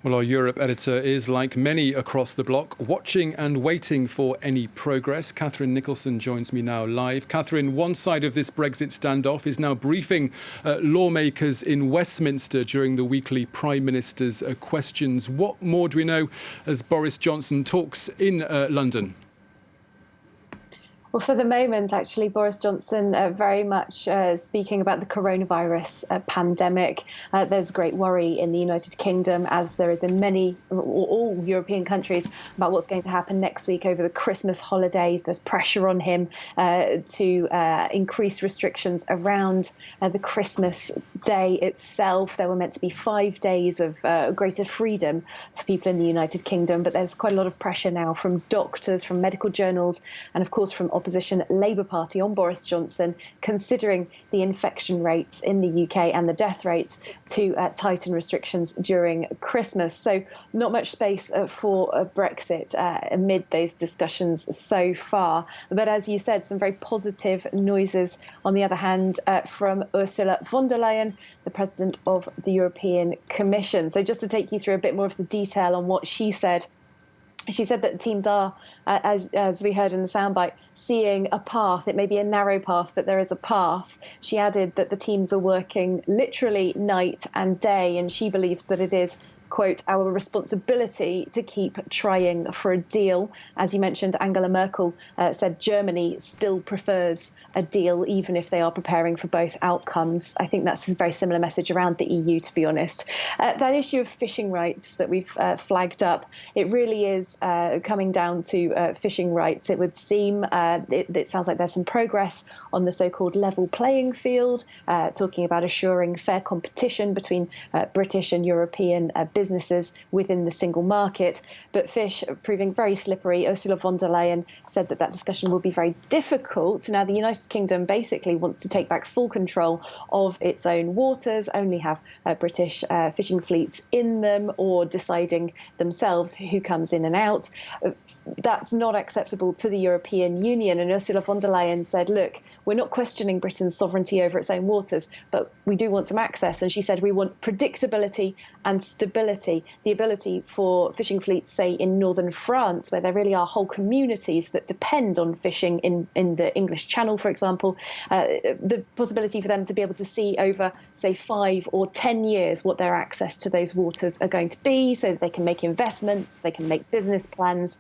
Well, our Europe editor is, like many across the bloc, watching and waiting for any progress. Catherine Nicholson joins me now live. Catherine, one side of this Brexit standoff is now briefing lawmakers in Westminster during the weekly Prime Minister's questions. What more do we know as Boris Johnson talks in London? Well, for the moment, actually, Boris Johnson very much speaking about the coronavirus pandemic. There's great worry in the United Kingdom, as there is in many, all European countries, about what's going to happen next week over the Christmas holidays. There's pressure on him to increase restrictions around the Christmas day itself. There were meant to be 5 days of greater freedom for people in the United Kingdom, but there's quite a lot of pressure now from doctors, from medical journals, and of course from opposition Labour Party on Boris Johnson, considering the infection rates in the UK and the death rates, to tighten restrictions during Christmas. So not much space for Brexit amid those discussions so far. But as you said, some very positive noises, on the other hand, from Ursula von der Leyen, the President of the European Commission. So just to take you through a bit more of the detail on what she said. She said that teams are, as we heard in the soundbite, seeing a path. It may be a narrow path, but there is a path. She added that the teams are working literally night and day, and she believes that it is, quote, our responsibility to keep trying for a deal. As you mentioned, Angela Merkel said Germany still prefers a deal, even if they are preparing for both outcomes. I think that's a very similar message around the EU, to be honest. That issue of fishing rights that we've flagged up, it really is coming down to fishing rights. It would seem, it sounds like there's some progress on the so-called level playing field, talking about assuring fair competition between British and European businesses within the single market. But fish proving very slippery. Ursula von der Leyen said that discussion will be very difficult. Now, the United Kingdom basically wants to take back full control of its own waters, only have British fishing fleets in them, or deciding themselves who comes in and out. That's not acceptable to the European Union. And Ursula von der Leyen said, look, we're not questioning Britain's sovereignty over its own waters, but we do want some access. And she said we want predictability and stability, the ability for fishing fleets, say, in northern France, where there really are whole communities that depend on fishing in the English Channel, for example, the possibility for them to be able to see over, say, 5 or 10 years what their access to those waters are going to be, so that they can make investments, they can make business plans.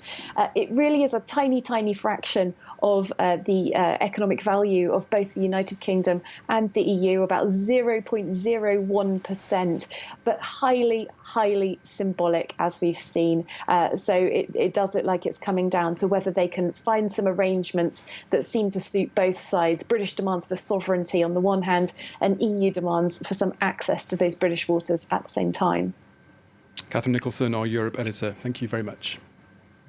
It really is a tiny, tiny fraction of the economic value of both the United Kingdom and the EU, about 0.01%, but highly, highly symbolic, as we've seen. So it does look like it's coming down to whether they can find some arrangements that seem to suit both sides. British demands for sovereignty on the one hand, and EU demands for some access to those British waters at the same time. Catherine Nicholson, our Europe editor, thank you very much.